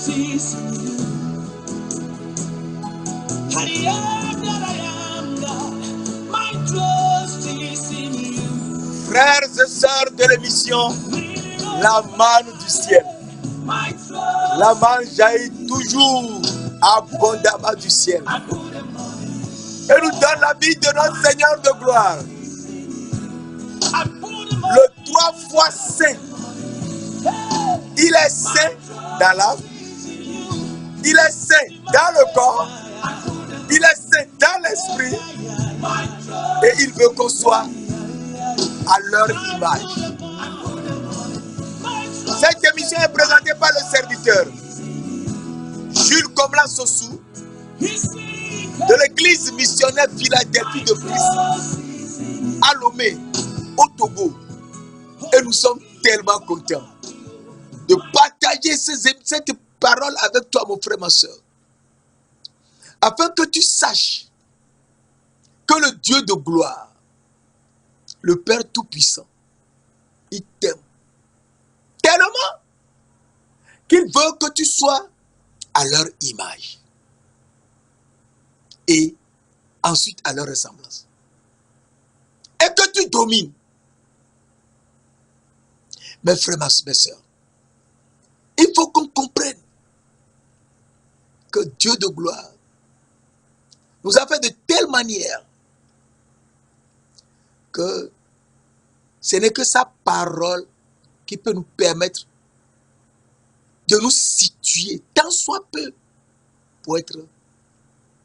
is in you. I am that I am, God. My trust is in you. Frères et sœurs de l'émission, la manne du ciel. La manne jaillit toujours abondamment du ciel. Et nous donne la vie de notre Seigneur de gloire. Le 3 fois saint. Il est saint dans l'âme. Il est saint dans le corps. Il est saint dans l'esprit. Et il veut qu'on soit à leur image. Cette émission est présentée par le serviteur Jules Komla Sossou de l'église missionnaire Philadelphie de Christ à Lomé, au Togo. Et nous sommes tellement contents de partager cette parole avec toi, mon frère, ma soeur, afin que tu saches que le Dieu de gloire, le Père Tout-Puissant, il t'aime tellement qu'il veut que tu sois à leur image et ensuite à leur ressemblance et que tu domines. Mes frères, mes soeurs, il faut qu'on comprenne que Dieu de gloire nous a fait de telle manière que ce n'est que sa parole qui peut nous permettre de nous situer tant soit peu pour être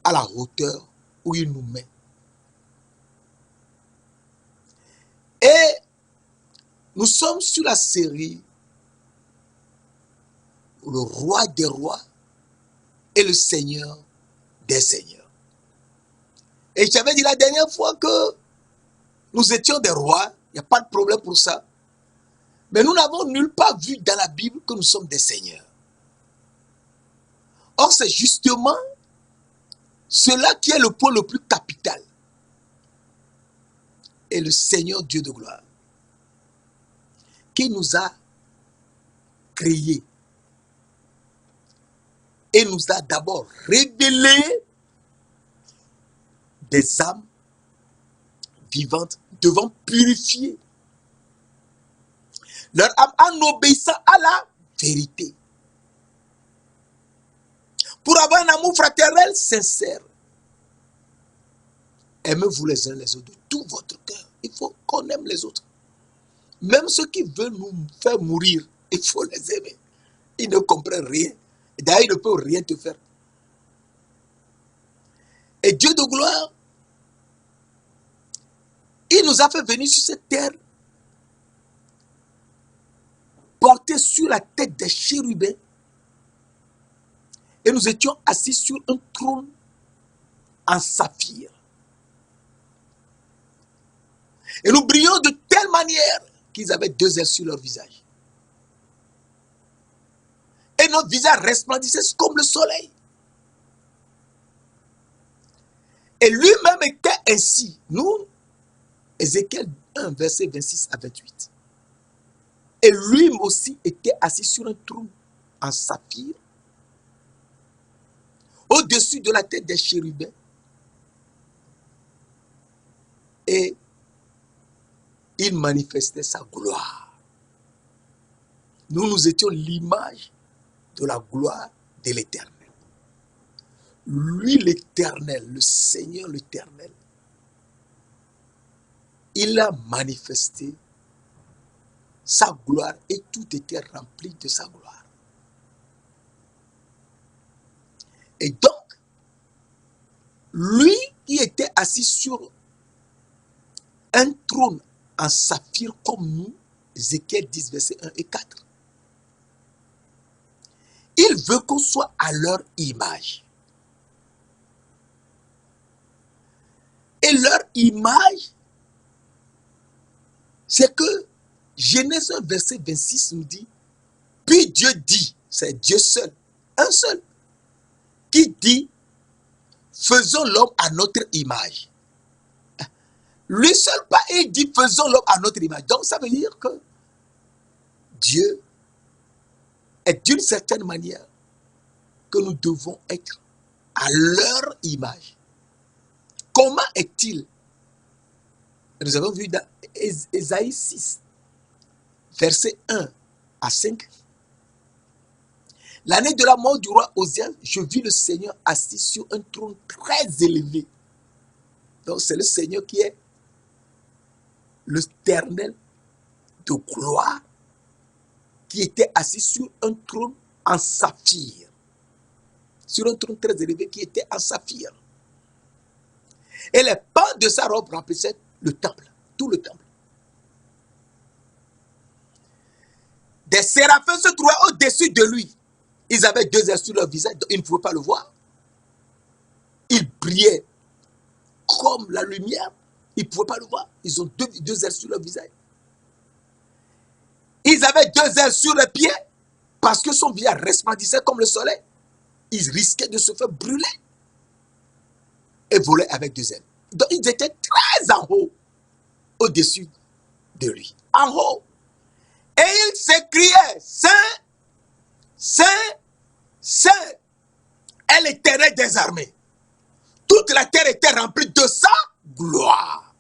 à la hauteur où il nous met. Et nous sommes sur la série Le roi des rois et le Seigneur des seigneurs. Et j'avais dit la dernière fois que nous étions des rois, il n'y a pas de problème pour ça. Mais nous n'avons nulle part vu dans la Bible que nous sommes des seigneurs. Or, c'est justement cela qui est le point le plus capital. Et le Seigneur Dieu de gloire, qui nous a créés et nous a d'abord révélé des âmes vivantes devant purifier leur âme en obéissant à la vérité. Pour avoir un amour fraternel sincère. Aimez-vous les uns les autres de tout votre cœur. Il faut qu'on aime les autres. Même ceux qui veulent nous faire mourir, il faut les aimer. Ils ne comprennent rien. D'ailleurs, ils ne peuvent rien te faire. Et Dieu de gloire, il nous a fait venir sur cette terre, porté sur la tête des chérubins, et nous étions assis sur un trône en saphir. Et nous brillions de telle manière qu'ils avaient 2 ailes sur leur visage. Et notre visage resplendissait comme le soleil. Et lui-même était ainsi. Nous, Ézéchiel 1, verset 26 à 28. Et lui aussi était assis sur un trône en saphir, au-dessus de la tête des chérubins. Et il manifestait sa gloire. Nous étions l'image de la gloire de l'Éternel. Lui, l'Éternel, le Seigneur l'Éternel, il a manifesté sa gloire et tout était rempli de sa gloire. Et donc, lui qui était assis sur un trône en saphir comme nous, Ézéchiel 10, verset 1 et 4. Il veut qu'on soit à leur image. Et leur image, c'est que Genèse 1, verset 26 nous dit, puis Dieu dit, c'est Dieu seul, un seul, qui dit, faisons l'homme à notre image. Lui seul pas, il dit, faisons l'homme à notre image. Donc ça veut dire que Dieu est d'une certaine manière que nous devons être à leur image. Comment est-il? Nous avons vu dans Ésaïe 6, versets 1 à 5. L'année de la mort du roi Osias, je vis le Seigneur assis sur un trône très élevé. Donc c'est le Seigneur qui est l'Éternel de gloire, qui était assis sur un trône en saphir. Sur un trône très élevé qui était en saphir. Et les pans de sa robe remplissaient le temple, tout le temple. Des séraphins se trouvaient au-dessus de lui. Ils avaient 2 ailes sur leur visage, donc ils ne pouvaient pas le voir. Ils brillaient comme la lumière. Ils ne pouvaient pas le voir. Ils ont 2 ailes sur leur visage. Ils avaient 2 ailes sur les pieds parce que son visage resplendissait comme le soleil. Ils risquaient de se faire brûler et volaient avec 2 ailes. Donc ils étaient très en haut, au-dessus de lui. En haut. Et ils s'écriaient, Saint, Saint, Saint est l'Éternel des armées. Toute la terre était remplie de sa gloire.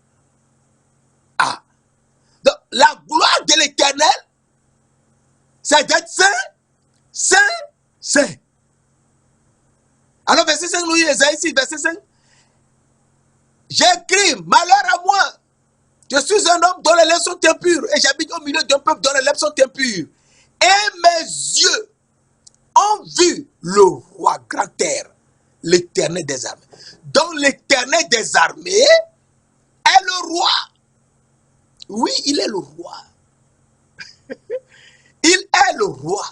Ah. Donc la gloire de l'Éternel, c'est d'être saint, saint, saint. Alors verset 5, nous lisons Ésaïe 6, verset 5. J'écris, malheur à moi. Je suis un homme dont les lèvres sont impures et j'habite au milieu d'un peuple dont les lèvres sont impures. Et mes yeux ont vu le roi grand terre, l'Éternel des armées. Donc l'Éternel des armées est le roi. Oui, il est le roi. Il est le roi.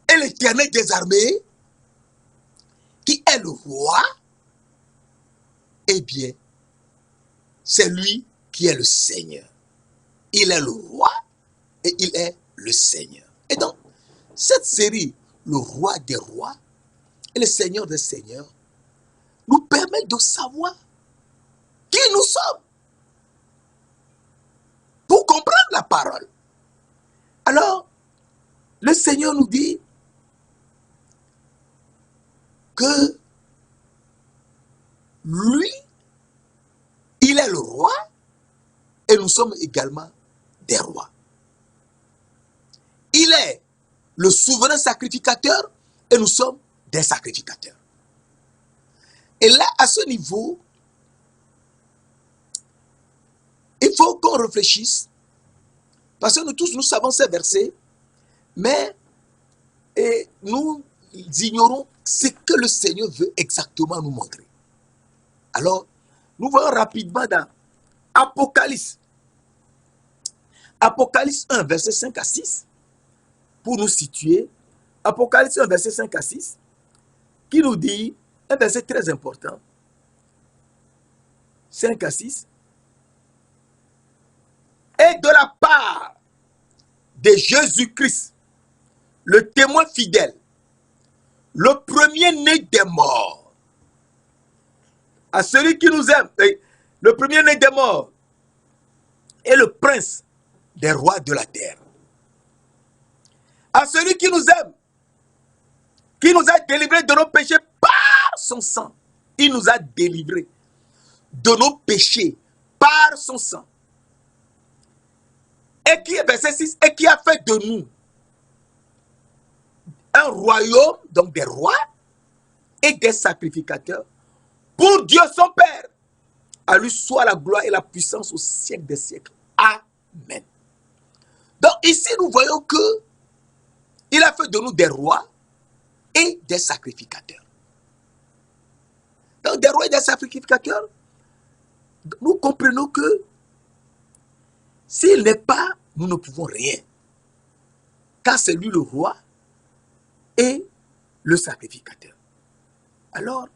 Et l'Éternel des armées, qui est le roi, eh bien, c'est lui qui est le Seigneur. Il est le roi et il est le Seigneur. Et donc, cette série, le roi des rois et le Seigneur des seigneurs, nous permet de savoir qui nous sommes pour comprendre la parole. Alors, le Seigneur nous dit que lui, il est le roi et nous sommes également des rois. Il est le souverain sacrificateur et nous sommes des sacrificateurs. Et là, à ce niveau, il faut qu'on réfléchisse parce que nous tous, nous savons ces versets, mais nous ignorons ce que le Seigneur veut exactement nous montrer. Alors, nous voyons rapidement dans Apocalypse. Apocalypse 1, verset 5 à 6, pour nous situer. Apocalypse 1, verset 5 à 6, qui nous dit, un verset très important, 5 à 6, et de la part de Jésus-Christ, le témoin fidèle, le premier-né des morts, à celui qui nous aime, le premier-né des morts, et le prince des rois de la terre. À celui qui nous aime, qui nous a délivrés de nos péchés par son sang. Il nous a délivrés de nos péchés par son sang. Et qui est verset 6, et qui a fait de nous un royaume, donc des rois et des sacrificateurs, pour Dieu son Père. À lui soit la gloire et la puissance au siècle des siècles. Amen. Donc ici nous voyons que il a fait de nous des rois et des sacrificateurs. Donc des rois et des sacrificateurs, nous comprenons que s'il n'est pas, nous ne pouvons rien. Car c'est lui le roi et le sacrificateur. Alors,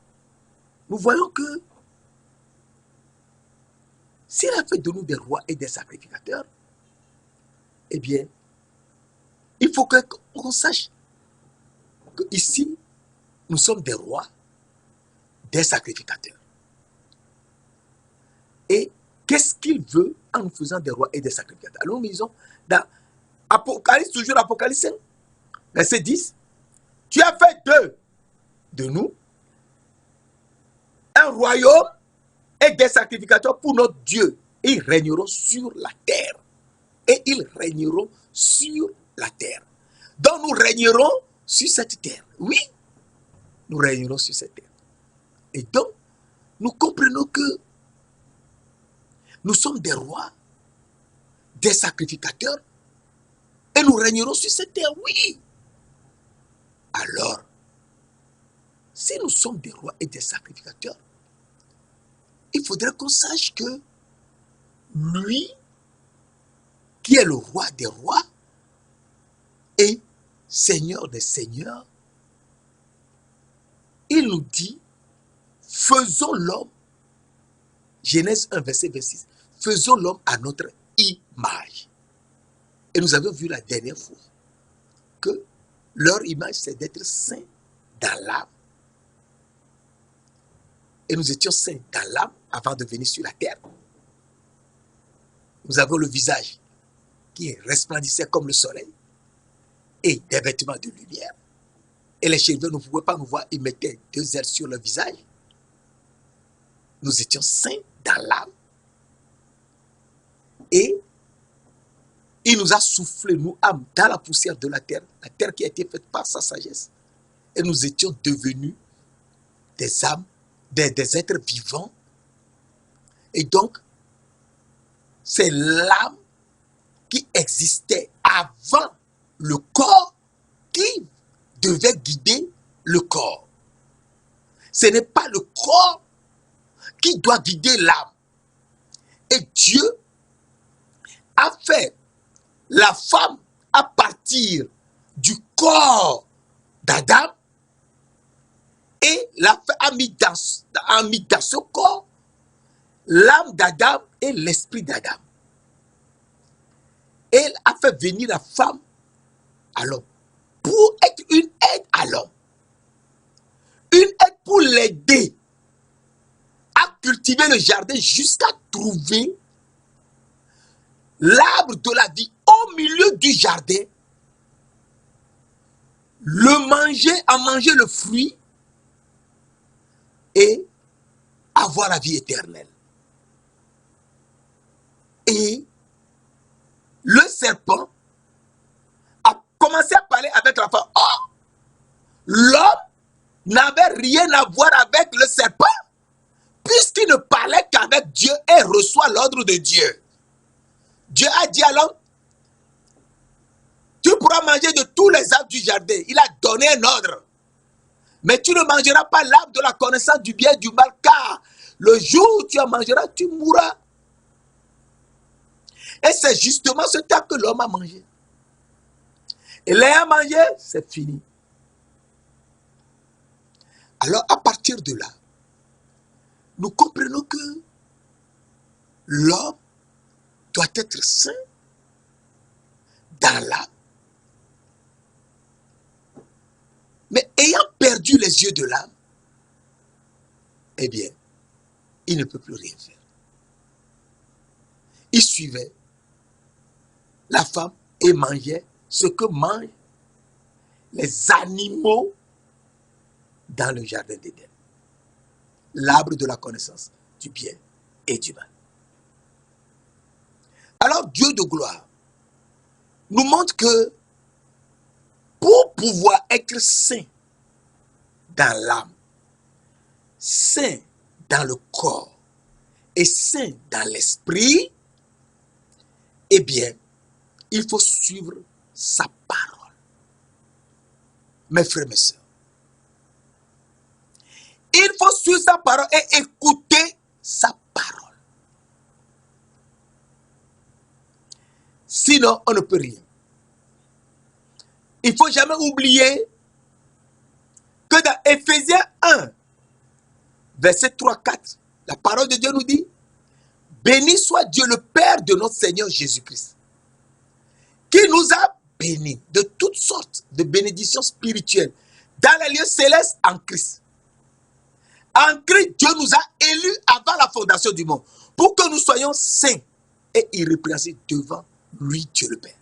nous voyons que s'il a fait de nous des rois et des sacrificateurs, eh bien, il faut qu'on sache qu'ici, nous sommes des rois, des sacrificateurs. Et qu'est-ce qu'il veut en nous faisant des rois et des sacrificateurs? Alors nous disons dans Apocalypse, toujours Apocalypse 5, verset 10, Tu as fait de nous un royaume et des sacrificateurs pour notre Dieu. Ils régneront sur la terre. Et ils régneront sur la terre. Donc nous régnerons sur cette terre. Oui, nous régnerons sur cette terre. Et donc, nous comprenons que nous sommes des rois, des sacrificateurs, et nous régnerons sur cette terre, oui. Alors, si nous sommes des rois et des sacrificateurs, il faudrait qu'on sache que lui, qui est le roi des rois et Seigneur des seigneurs, il nous dit, faisons l'homme, Genèse 1, verset 26, faisons l'homme à notre image. Et nous avons vu la dernière fois que leur image, c'est d'être saints dans l'âme. Et nous étions saints dans l'âme avant de venir sur la terre. Nous avons le visage qui resplendissait comme le soleil et des vêtements de lumière. Et les cheveux ne pouvaient pas nous voir, ils mettaient 2 ailes sur le visage. Nous étions saints dans l'âme. Et il nous a soufflé, nous, âmes, dans la poussière de la terre qui a été faite par sa sagesse. Et nous étions devenus des âmes, des êtres vivants. Et donc, c'est l'âme qui existait avant le corps qui devait guider le corps. Ce n'est pas le corps qui doit guider l'âme. Et Dieu a fait la femme à partir du corps d'Adam et a mis dans ce corps l'âme d'Adam et l'esprit d'Adam. Elle a fait venir la femme à l'homme pour être une aide à l'homme. Une aide pour l'aider à cultiver le jardin jusqu'à trouver l'arbre de la vie au milieu du jardin, le manger, en manger le fruit et avoir la vie éternelle. Et le serpent a commencé à parler avec la femme. Oh, l'homme n'avait rien à voir avec le serpent, puisqu'il ne parlait qu'avec Dieu et reçoit l'ordre de Dieu. Dieu a dit à l'homme, tu pourras manger de tous les arbres du jardin. Il a donné un ordre. Mais tu ne mangeras pas l'arbre de la connaissance du bien et du mal, car le jour où tu en mangeras, tu mourras. Et c'est justement ce temps que l'homme a mangé. Et l'ayant mangé, c'est fini. Alors, à partir de là, nous comprenons que l'homme doit être saint dans l'âme. Mais ayant perdu les yeux de l'âme, eh bien, il ne peut plus rien faire. Il suivait la femme et mangeait ce que mangent les animaux dans le jardin d'Éden. L'arbre de la connaissance du bien et du mal. Alors Dieu de gloire nous montre que pour pouvoir être saint dans l'âme, saint dans le corps et saint dans l'esprit, eh bien, il faut suivre sa parole. Mes frères, mes sœurs, il faut suivre sa parole et écouter sa parole. Sinon, on ne peut rien. Il ne faut jamais oublier que dans Éphésiens 1, verset 3-4, la parole de Dieu nous dit, béni soit Dieu le Père de notre Seigneur Jésus-Christ, qui nous a bénis de toutes sortes de bénédictions spirituelles dans les lieux célestes en Christ. En Christ, Dieu nous a élus avant la fondation du monde pour que nous soyons saints et irrépréhensibles devant lui, Dieu le Père.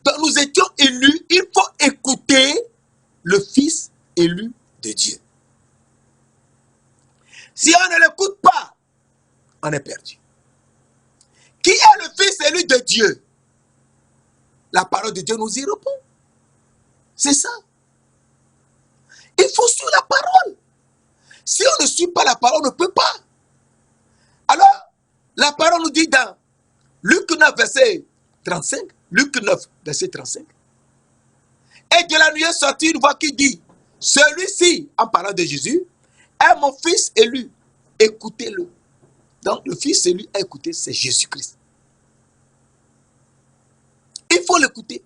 Donc nous étions élus, il faut écouter le Fils élu de Dieu. Si on ne l'écoute pas, on est perdu. Qui est le fils élu de Dieu? La parole de Dieu nous y répond. C'est ça. Il faut suivre la parole. Si on ne suit pas la parole, on ne peut pas. Alors, la parole nous dit dans Luc 9, verset 35, Luc 9, verset 35, et de la nuit est sortie une voix qui dit, celui-ci, en parlant de Jésus, est mon fils élu, écoutez-le. Donc, le fils élu à écouter, c'est Jésus-Christ. Il faut l'écouter.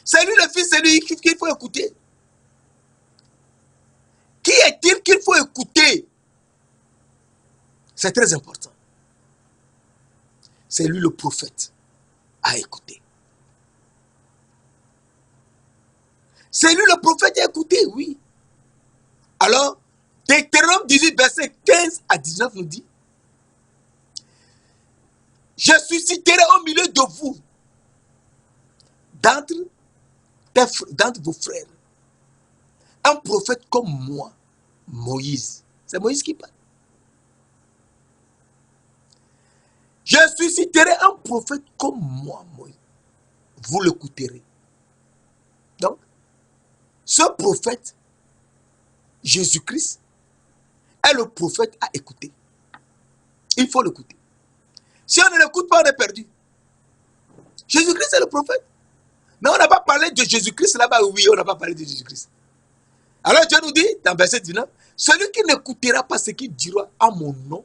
C'est lui le fils élu qu'il faut écouter. Qui est-il qu'il faut écouter? C'est très important. C'est lui le prophète à écouter. C'est lui le prophète à écouter, oui. Alors, Deutéronome 18, verset 15 à 19 nous dit, je susciterai au milieu de vous, d'entre vos frères, un prophète comme moi, Moïse. C'est Moïse qui parle. Je susciterai un prophète comme moi, Moïse. Vous l'écouterez. Donc, ce prophète, Jésus-Christ, est le prophète à écouter. Il faut l'écouter. Si on ne l'écoute pas, on est perdu. Jésus-Christ est le prophète. Mais on n'a pas parlé de Jésus-Christ là-bas. Oui, on n'a pas parlé de Jésus-Christ. Alors Dieu nous dit, dans verset 19, celui qui n'écoutera pas ce qu'il dira à mon nom,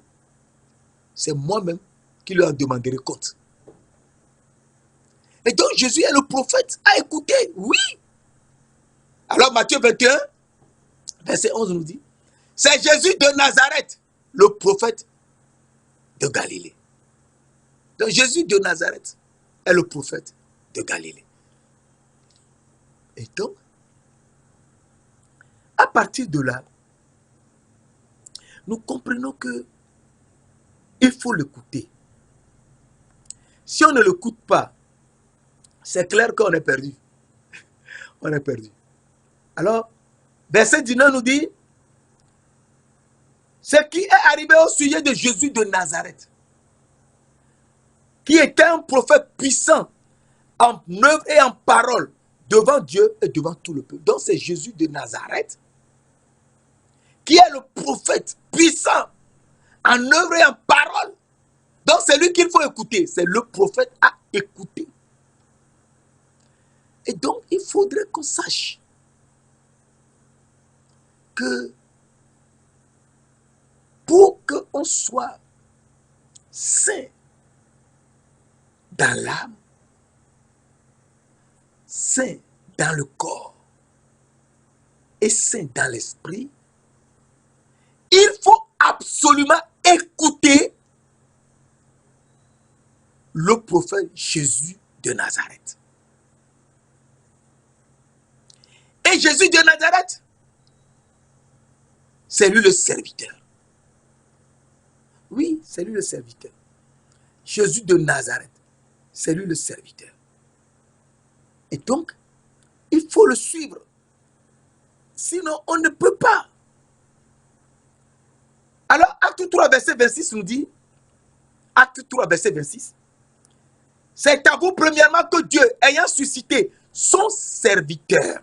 c'est moi-même qui lui en demanderai compte. Et donc Jésus est le prophète à écouter, oui. Alors Matthieu 21, verset 11 nous dit, c'est Jésus de Nazareth, le prophète de Galilée. Donc Jésus de Nazareth est le prophète de Galilée. Et donc, à partir de là, nous comprenons que il faut l'écouter. Si on ne l'écoute pas, c'est clair qu'on est perdu. On est perdu. Alors, verset 19 nous dit, ce qui est arrivé au sujet de Jésus de Nazareth, qui était un prophète puissant en œuvre et en parole devant Dieu et devant tout le peuple. Donc c'est Jésus de Nazareth qui est le prophète puissant en œuvre et en parole. Donc c'est lui qu'il faut écouter. C'est le prophète à écouter. Et donc il faudrait qu'on sache que pour qu'on soit saint dans l'âme, saint dans le corps et saint dans l'esprit, il faut absolument écouter le prophète Jésus de Nazareth. Et Jésus de Nazareth, c'est lui le serviteur. Oui, c'est lui le serviteur. Jésus de Nazareth, c'est lui le serviteur. Et donc, il faut le suivre. Sinon, on ne peut pas. Alors, Acte 3, verset 26 nous dit, Acte 3, verset 26, c'est à vous premièrement que Dieu, ayant suscité son serviteur,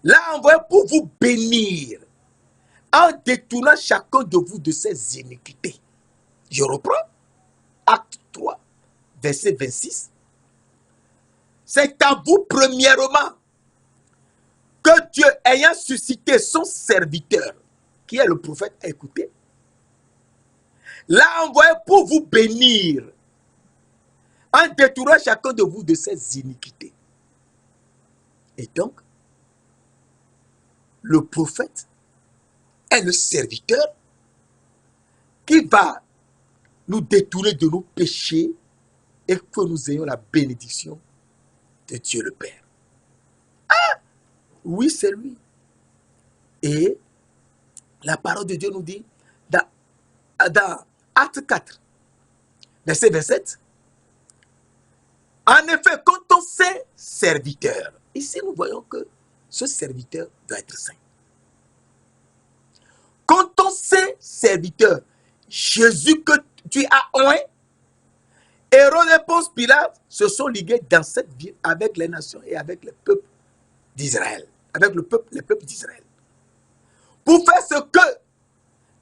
l'a envoyé pour vous bénir, en détournant chacun de vous de ses iniquités. Je reprends, Acte 3, verset 26, c'est à vous premièrement que Dieu, ayant suscité son serviteur, qui est le prophète à écouter, l'a envoyé pour vous bénir, en détournant chacun de vous de ses iniquités. Et donc, le prophète est le serviteur qui va nous détourner de nos péchés et que nous ayons la bénédiction de Dieu le Père. Ah, oui, c'est lui. Et la parole de Dieu nous dit dans Acte 4, verset 27, en effet, quand on sait serviteur, ici nous voyons que ce serviteur doit être saint. Quand ton saint serviteur, Jésus que tu as oint, Hérode et Ponce Pilate se sont ligués dans cette ville avec les nations et avec le peuple d'Israël, avec les peuples d'Israël, pour faire ce que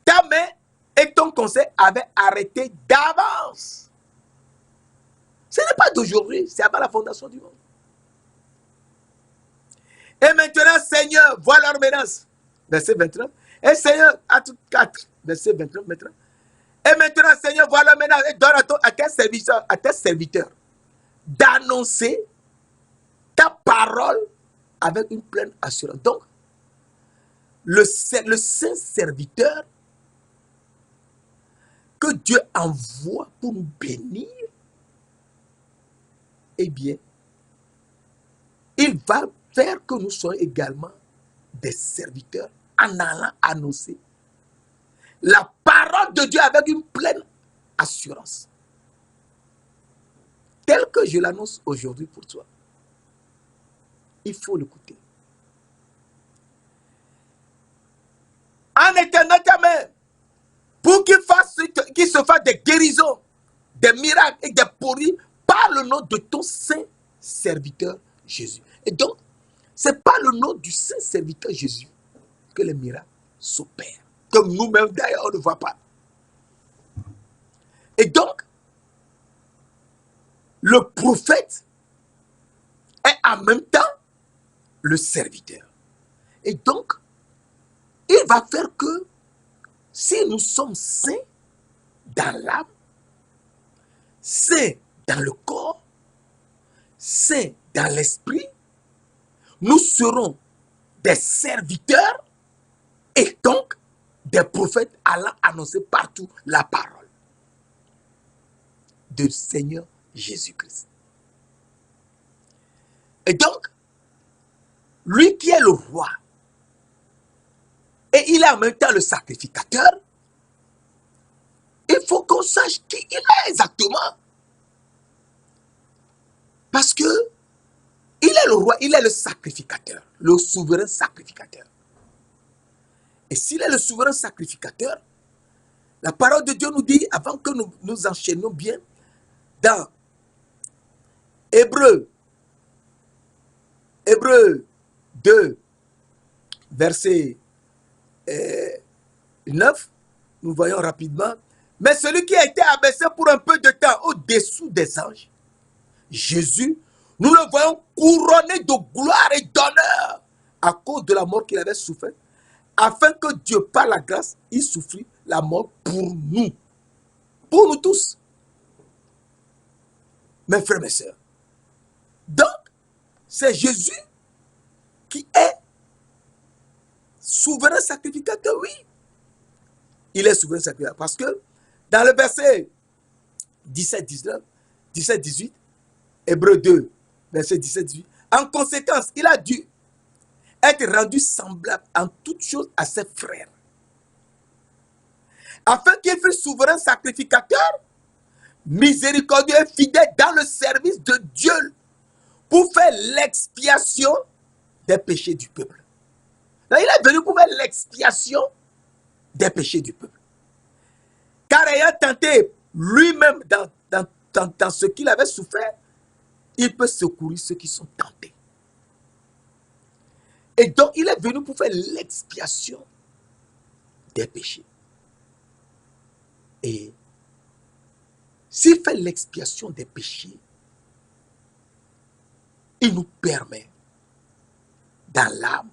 ta main et ton conseil avaient arrêté d'avance. Ce n'est pas d'aujourd'hui, c'est avant la fondation du monde. Et maintenant, Seigneur, vois leur menace. Verset 29. Et Seigneur, acte 4, verset 29, maintenant. Et maintenant, Seigneur, vois leur menace et donne à tes serviteurs d'annoncer ta parole avec une pleine assurance. Donc, le saint serviteur que Dieu envoie pour nous bénir, eh bien, il va faire que nous soyons également des serviteurs en allant annoncer la parole de Dieu avec une pleine assurance. Tel que je l'annonce aujourd'hui pour toi. Il faut l'écouter. En étendant ta main, pour qu'il se fasse des guérisons, des miracles et des prodiges par le nom de ton saint serviteur Jésus. Et donc, ce n'est pas le nom du saint serviteur Jésus que les miracles s'opèrent. Comme nous-mêmes d'ailleurs, on ne voit pas. Et donc, le prophète est en même temps le serviteur. Et donc, il va faire que si nous sommes saints dans l'âme, saints dans le corps, saints dans l'esprit, nous serons des serviteurs et donc des prophètes allant annoncer partout la parole du Seigneur Jésus-Christ. Et donc, lui qui est le roi, et il est en même temps le sacrificateur, il faut qu'on sache qui il est exactement. Parce que il est le roi, il est le sacrificateur, le souverain sacrificateur. Et s'il est le souverain sacrificateur, la parole de Dieu nous dit, avant que nous enchaînions bien, dans Hébreux 2, verset 9, nous voyons rapidement, mais celui qui a été abaissé pour un peu de temps au-dessous des anges, Jésus, nous le voyons couronné de gloire et d'honneur à cause de la mort qu'il avait souffert, afin que Dieu, par la grâce, il souffrit la mort pour nous tous, mes frères et mes sœurs. Donc, c'est Jésus qui est souverain sacrificateur, oui. Il est souverain sacrificateur parce que dans le verset 17-18, Hébreux 2, verset 17-18, en conséquence, il a dû être rendu semblable en toutes choses à ses frères, afin qu'il fût souverain sacrificateur, miséricordieux et fidèle dans le service de Dieu, pour faire l'expiation des péchés du peuple. Donc, il est venu pour faire l'expiation des péchés du peuple. Car ayant tenté lui-même dans ce qu'il avait souffert, il peut secourir ceux qui sont tentés. Et donc, il est venu pour faire l'expiation des péchés. Et s'il fait l'expiation des péchés, il nous permet, dans l'âme,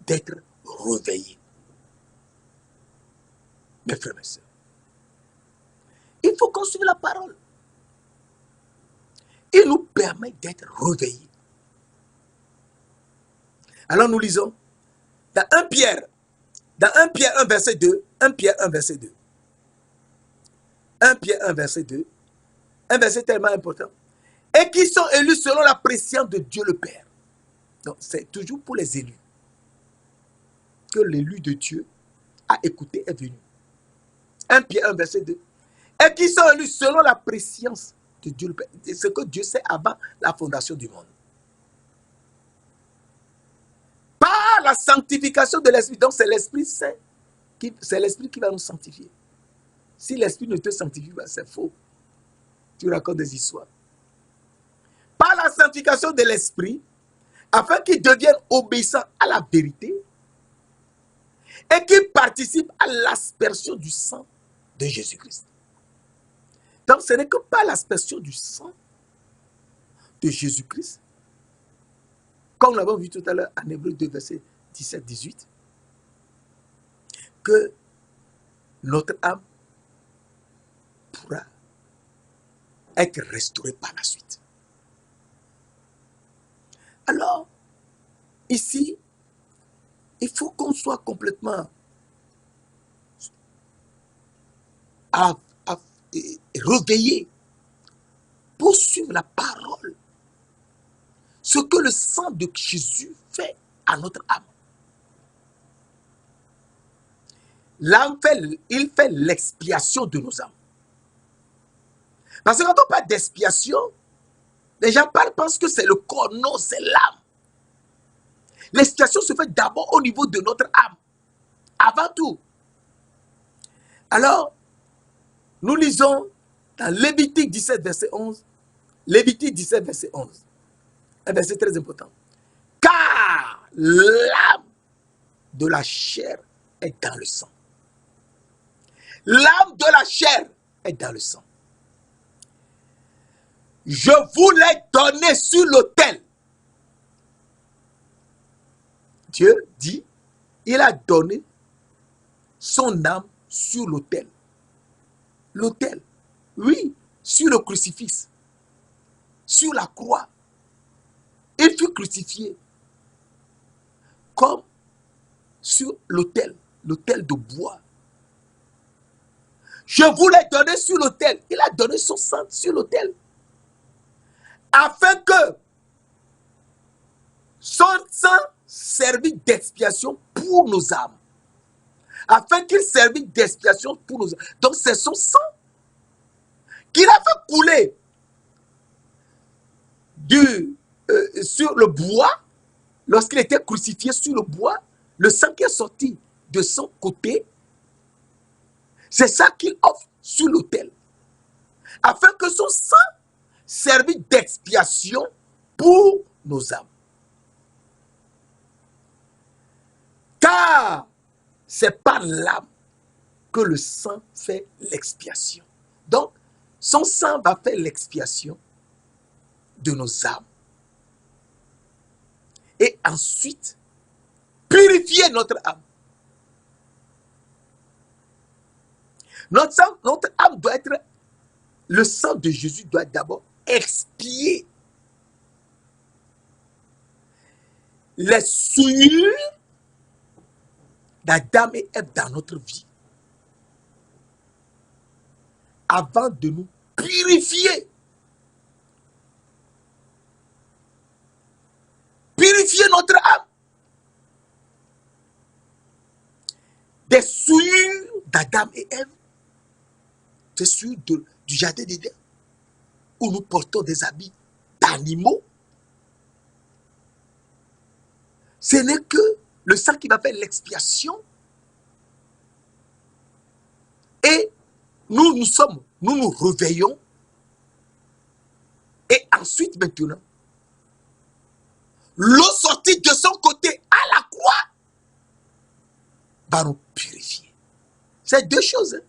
d'être réveillés. Mes frères et sœurs, il faut qu'on suive la parole. Il nous permet d'être réveillés. Alors nous lisons dans 1 Pierre 1 verset 2, 1 Pierre 1 verset 2. 1 Pierre 1 verset 2, un verset tellement important. Et qui sont élus selon la préscience de Dieu le Père. Donc c'est toujours pour les élus que l'élu de Dieu a écouté est venu. 1 Pierre 1 verset 2. Et qui sont élus selon la préscience de Dieu le Père. C'est ce que Dieu sait avant la fondation du monde. la sanctification de l'Esprit. Donc c'est l'Esprit Saint, c'est l'Esprit qui va nous sanctifier. Si l'Esprit ne te sanctifie pas, c'est faux. Tu racontes des histoires. Par la sanctification de l'Esprit, afin qu'il devienne obéissant à la vérité et qu'il participe à l'aspersion du sang de Jésus-Christ. Donc ce n'est que par l'aspersion du sang de Jésus-Christ, comme nous l'avons vu tout à l'heure en Hébreux 2, verset 17-18, que notre âme pourra être restaurée par la suite. Alors, ici, il faut qu'on soit complètement réveillé pour suivre la parole. Ce que le sang de Jésus fait à notre âme. L'âme il fait l'expiation de nos âmes. Parce que quand on parle d'expiation, les gens pensent que c'est le corps. Non, c'est l'âme. L'expiation se fait d'abord au niveau de notre âme. Avant tout. Alors, nous lisons dans Lévitique 17, verset 11. Lévitique 17, verset 11. Un verset très important. Car l'âme de la chair est dans le sang. L'âme de la chair est dans le sang. Je vous l'ai donné sur l'autel. Dieu dit, il a donné son âme sur l'autel. L'autel, oui, sur le crucifix, sur la croix. Il fut crucifié comme sur l'autel de bois. Je vous l'ai donné sur l'autel. Il a donné son sang sur l'autel. Afin que son sang servit d'expiation pour nos âmes. Afin qu'il servit d'expiation pour nos âmes. Donc c'est son sang qu'il a fait couler sur le bois. Lorsqu'il était crucifié sur le bois, le sang qui est sorti de son côté, c'est ça qu'il offre sur l'autel. Afin que son sang servit d'expiation pour nos âmes. Car c'est par l'âme que le sang fait l'expiation. Donc, son sang va faire l'expiation de nos âmes. Et ensuite, purifier notre âme. Notre âme doit être, le sang de Jésus doit d'abord expier les souillures d'Adam et Ève dans notre vie, avant de nous purifier. Purifier notre âme des souillures d'Adam et Ève, des souillures du jardin d'Éden, où nous portons des habits d'animaux. Ce n'est que le sang qui va faire l'expiation. Et nous nous réveillons. Et ensuite, maintenant, l'eau sortie de son côté à la croix va nous purifier. C'est deux choses. Hein?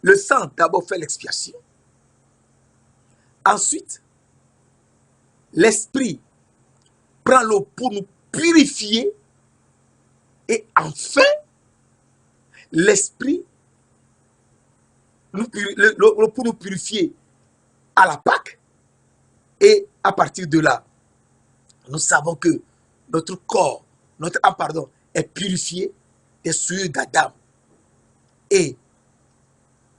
Le sang d'abord fait l'expiation. Ensuite, l'esprit prend l'eau pour nous purifier. Et enfin, l'esprit pour nous purifier à la Pâque. Et à partir de là, nous savons que notre corps, notre âme, pardon, est purifié des souillures d'Adam et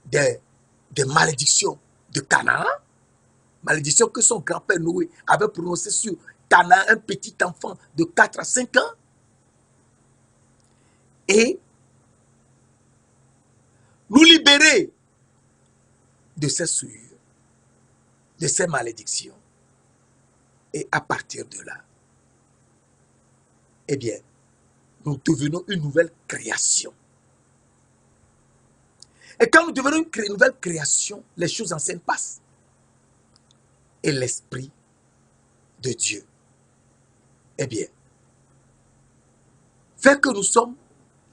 des malédictions de Canaan. Malédiction que son grand-père Noé avait prononcée sur Canaan, un petit enfant de 4 à 5 ans. Et nous libérer de ces souillures, de ces malédictions. Et à partir de là, eh bien, nous devenons une nouvelle création. Et quand nous devenons une nouvelle création, les choses anciennes passent. Et l'Esprit de Dieu, eh bien, fait que nous sommes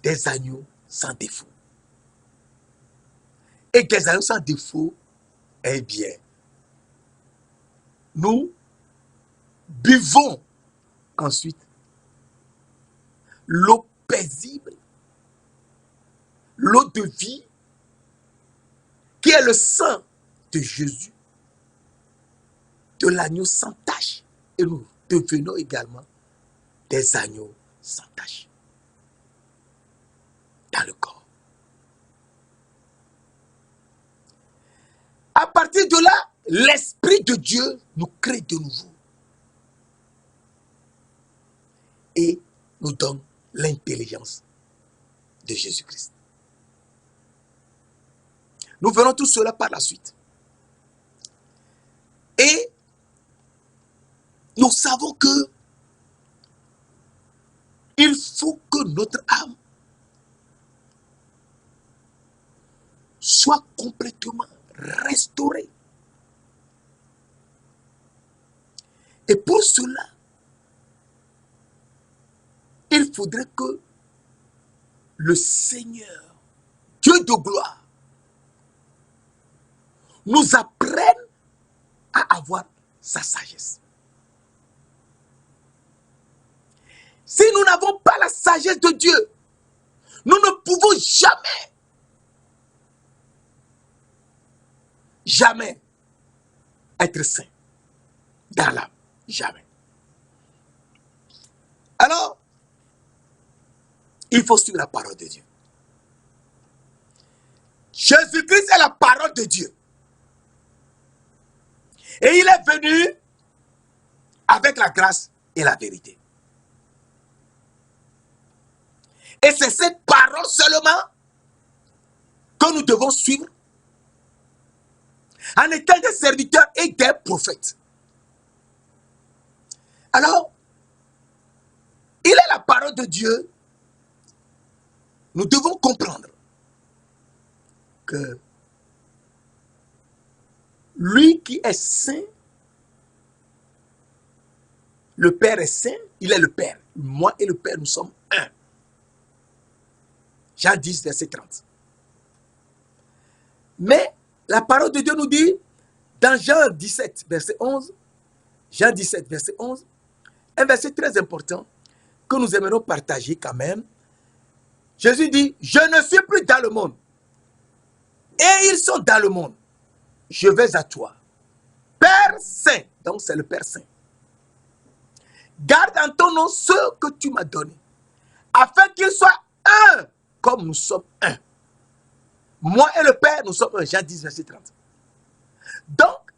des agneaux sans défaut. Et des agneaux sans défaut, eh bien, nous buvons ensuite l'eau paisible, l'eau de vie, qui est le sang de Jésus, de l'agneau sans tache. Et nous devenons également des agneaux sans tache dans le corps. À partir de là, l'Esprit de Dieu nous crée de nouveau et nous donne l'intelligence de Jésus-Christ. Nous verrons tout cela par la suite. Et nous savons que il faut que notre âme soit complètement restaurée. Et pour cela, il faudrait que le Seigneur, Dieu de gloire, nous apprenne à avoir sa sagesse. Si nous n'avons pas la sagesse de Dieu, nous ne pouvons jamais être saints dans l'âme. Jamais. Alors, il faut suivre la parole de Dieu. Jésus-Christ est la parole de Dieu. Et il est venu avec la grâce et la vérité. Et c'est cette parole seulement que nous devons suivre en étant des serviteurs et des prophètes. Alors, il est la parole de Dieu. Nous devons comprendre que lui qui est saint, le Père est saint, il est le Père. Moi et le Père, nous sommes un. Jean 10, verset 30. Mais la parole de Dieu nous dit, dans Jean 17, verset 11, Jean 17, verset 11, un verset très important que nous aimerons partager quand même. Jésus dit, je ne suis plus dans le monde. Et ils sont dans le monde. Je vais à toi. Père Saint, donc c'est le Père Saint. Garde en ton nom ce que tu m'as donné, afin qu'ils soient un, comme nous sommes un. Moi et le Père, nous sommes un. Jean 10, verset 30. Donc,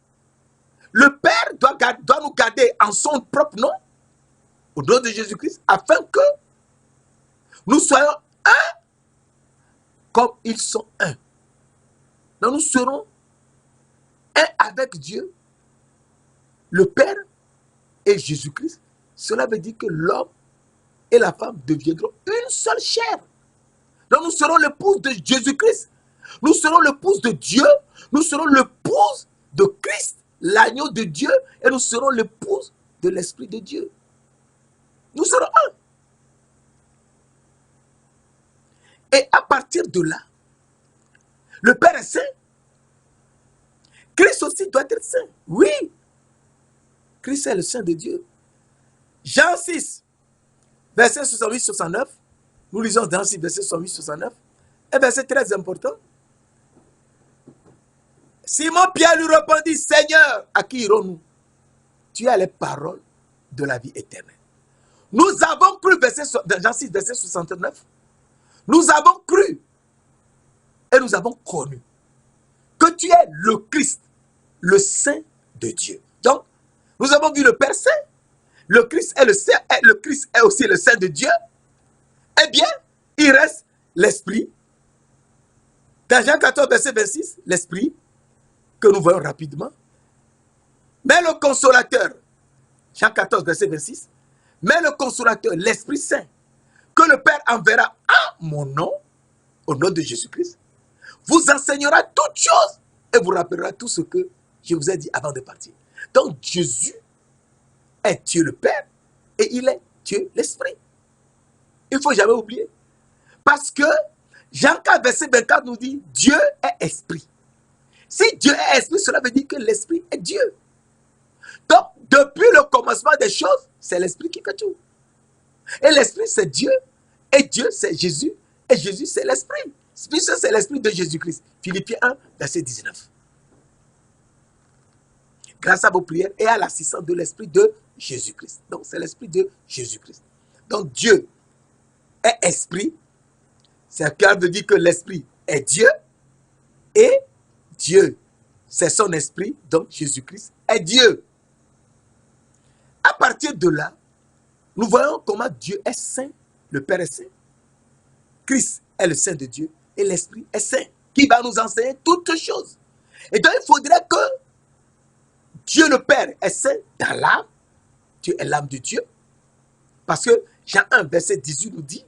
le Père doit nous garder en son propre nom, au nom de Jésus-Christ, afin que nous soyons un, comme ils sont un. Donc, nous serons un avec Dieu, le Père et Jésus-Christ. Cela veut dire que l'homme et la femme deviendront une seule chair. Donc nous serons l'épouse de Jésus-Christ. Nous serons l'épouse de Dieu. Nous serons l'épouse de Christ, l'agneau de Dieu. Et nous serons l'épouse de l'Esprit de Dieu. Nous serons un. Et à partir de là, le Père est saint. Christ aussi doit être saint. Oui. Christ est le Saint de Dieu. Jean 6, verset 68-69. Nous lisons dans 6, verset 68-69. Un verset très important. Simon-Pierre lui répondit, Seigneur, à qui irons-nous? Tu as les paroles de la vie éternelle. Nous avons cru, dans Jean 6, verset 69. Nous avons cru et nous avons connu que tu es le Christ, le Saint de Dieu. Donc, nous avons vu le Père Saint. Le Christ est le Saint, le Christ est aussi le Saint de Dieu. Eh bien, il reste l'Esprit. Dans Jean 14, verset 26, l'Esprit, que nous voyons rapidement. Mais le Consolateur, Jean 14, verset 26, Mais le consolateur, l'Esprit Saint, que le Père enverra en mon nom, au nom de Jésus-Christ, vous enseignera toutes choses et vous rappellera tout ce que je vous ai dit avant de partir. Donc Jésus est Dieu le Père et il est Dieu l'Esprit. Il ne faut jamais oublier. Parce que Jean 4, verset 24 nous dit Dieu est esprit. Si Dieu est esprit, cela veut dire que l'Esprit est Dieu. Donc, depuis le commencement des choses, c'est l'Esprit qui fait tout. Et l'Esprit, c'est Dieu. Et Dieu, c'est Jésus. Et Jésus, c'est l'Esprit. Puisque c'est l'Esprit de Jésus-Christ. Philippiens 1, verset 19. Grâce à vos prières et à l'assistance de l'Esprit de Jésus-Christ. Donc, c'est l'Esprit de Jésus-Christ. Donc, Dieu est Esprit. C'est ce qui veut dire que l'Esprit est Dieu. Et Dieu, c'est son Esprit. Donc, Jésus-Christ est Dieu. À partir de là, nous voyons comment Dieu est saint. Le Père est saint. Christ est le Saint de Dieu. Et l'Esprit est saint. Qui va nous enseigner toutes choses. Et donc, il faudrait que Dieu le Père est saint dans l'âme. Dieu est l'âme de Dieu. Parce que Jean 1, verset 18 nous dit,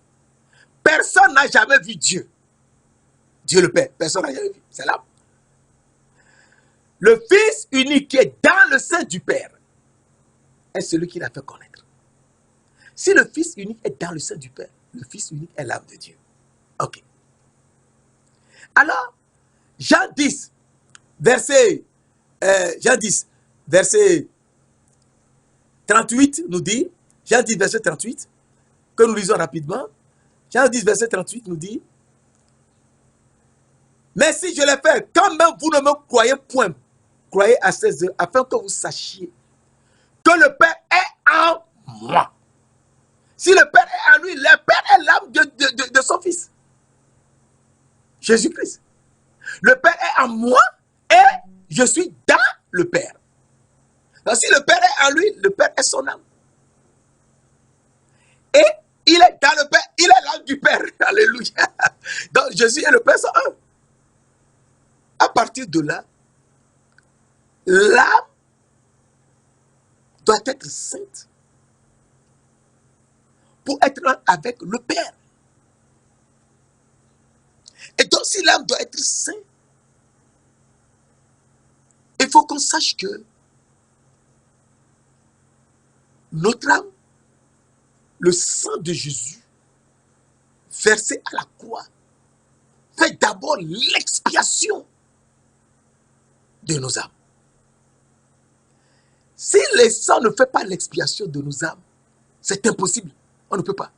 personne n'a jamais vu Dieu. Dieu le Père, personne n'a jamais vu. C'est l'âme. Le Fils unique qui est dans le sein du Père est celui qui l'a fait connaître. Si le Fils unique est dans le sein du Père, le Fils unique est l'âme de Dieu. Ok. Alors, Jean 10, verset 38 nous dit, Jean 10, verset 38, que nous lisons rapidement. Jean 10, verset 38 nous dit, mais si je l'ai fait, quand même vous ne me croyez point, croyez à ces œuvres, afin que vous sachiez que le Père est en moi. Si le Père est en lui, le Père est l'âme de son Fils. Jésus-Christ. Le Père est en moi et je suis dans le Père. Donc si le Père est en lui, le Père est son âme. Et il est dans le Père, il est l'âme du Père. Alléluia. Donc Jésus et le Père sont un. À partir de là, l'âme doit être sainte pour être un avec le Père. Et donc si l'âme doit être sainte, il faut qu'on sache que notre âme, le sang de Jésus, versé à la croix, fait d'abord l'expiation de nos âmes. Si le sang ne fait pas l'expiation de nos âmes, c'est impossible. On ne peut pas.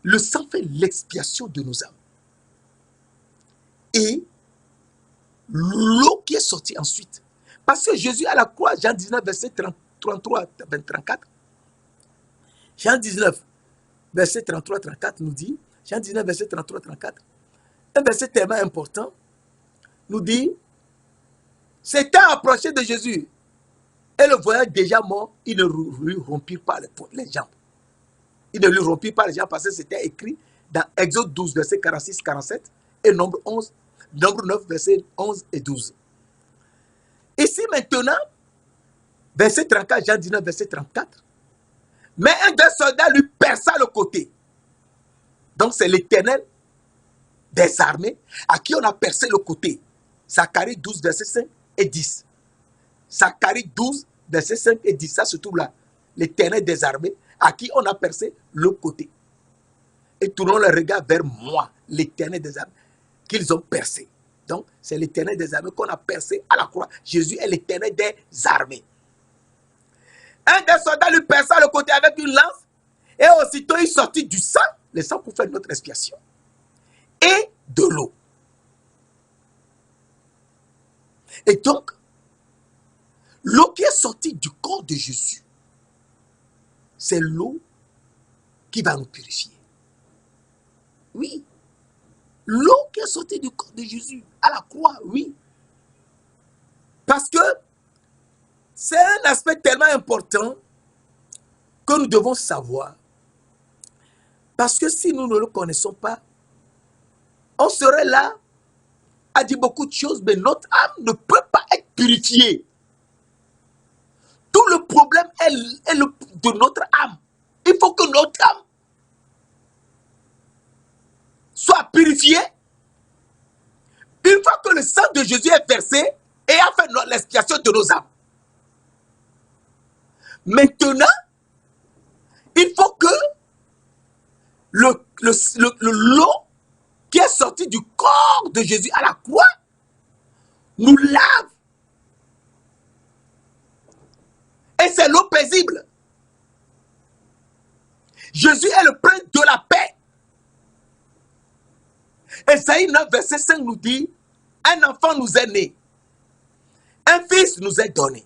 Le sang fait l'expiation de nos âmes. Et l'eau qui est sortie ensuite. Parce que Jésus à la croix, Jean 19, verset 33 à 34. Jean 19, verset 33-34 nous dit, Jean 19, verset 33-34, un verset tellement important, nous dit, s'étant approché de Jésus, et le voyant déjà mort, il ne lui rompit pas les jambes. Il ne lui rompit pas les jambes parce que c'était écrit dans Exode 12, verset 46-47, et Nombre 9, verset 11 et 12. Ici maintenant, verset 34, Jean 19, verset 34, mais un des soldats lui perça le côté. Donc c'est l'Éternel des armées à qui on a percé le côté. Zacharie 12, verset 5 et 10. Zacharie 12, verset 5 et 10. Ça se trouve là. L'Éternel des armées à qui on a percé le côté. Et tournons le regard vers moi, l'Éternel des armées, qu'ils ont percé. Donc c'est l'Éternel des armées qu'on a percé à la croix. Jésus est l'Éternel des armées. Un des soldats lui perça le côté avec une lance et aussitôt il sortit du sang, le sang pour faire notre expiation, et de l'eau. Et donc, l'eau qui est sortie du corps de Jésus, c'est l'eau qui va nous purifier. Oui. L'eau qui est sortie du corps de Jésus à la croix, oui. Parce que c'est un aspect tellement important que nous devons savoir. Parce que si nous ne le connaissons pas, on serait là à dire beaucoup de choses, mais notre âme ne peut pas être purifiée. Tout le problème est de notre âme. Il faut que notre âme soit purifiée. Une fois que le sang de Jésus est versé et a fait l'expiation de nos âmes. Maintenant, il faut que l'eau qui est sortie du corps de Jésus à la croix nous lave. Et c'est l'eau paisible. Jésus est le prince de la paix. Ésaïe 9, verset 5 nous dit, un enfant nous est né, un fils nous est donné,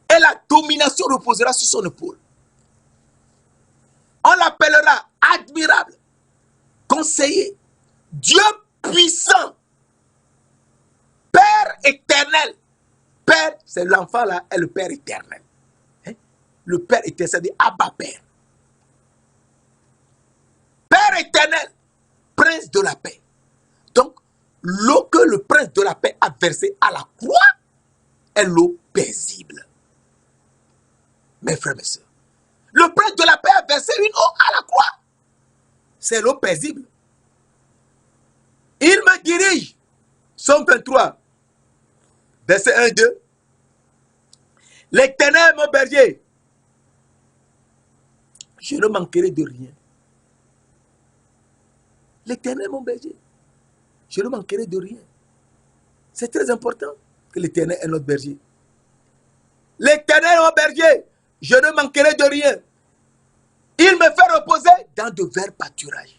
et la domination reposera sur son épaule. On l'appellera admirable, conseiller, Dieu puissant, Père éternel. Père, c'est l'enfant là, est le Père éternel. Le Père éternel, c'est-à-dire Abba Père. Père éternel, prince de la paix. Donc, l'eau que le prince de la paix a versée à la croix est l'eau paisible. Mes frères et sœurs, le prince de la paix a versé une eau à la croix. C'est l'eau paisible. Il me dirige. Psaume 23, verset 1 et 2. L'Éternel est mon berger. Je ne manquerai de rien. L'Éternel est mon berger. Je ne manquerai de rien. C'est très important que l'Éternel est notre berger. L'Éternel est mon berger. Je ne manquerai de rien. Il me fait reposer dans de verts pâturages.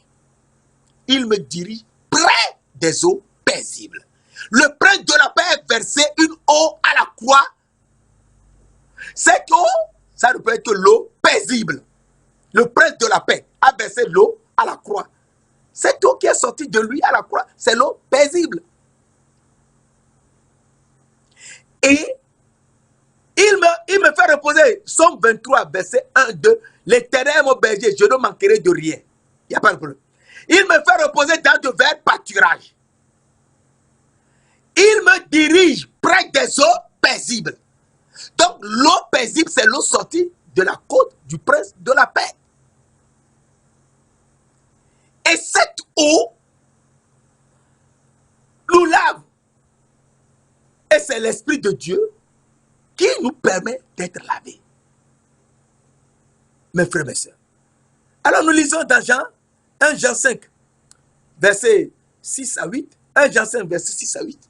Il me dirige près des eaux paisibles. Le prince de la paix a versé une eau à la croix. Cette eau, ça ne peut être que l'eau paisible. Le prince de la paix a versé l'eau à la croix. Cette eau qui est sortie de lui à la croix, c'est l'eau paisible. Et il me fait reposer. Psaume 23, verset 1, 2. L'Éternel est mon berger, je ne manquerai de rien. Il n'y a pas de problème. Il me fait reposer dans de verts pâturages. Il me dirige près des eaux paisibles. Donc l'eau paisible, c'est l'eau sortie de la côte du prince de la paix. Et cette eau nous lave. Et c'est l'Esprit de Dieu qui nous permet d'être lavés. Mes frères et sœurs. Alors nous lisons dans Jean, 1 Jean 5, verset 6 à 8. 1 Jean 5, verset 6 à 8.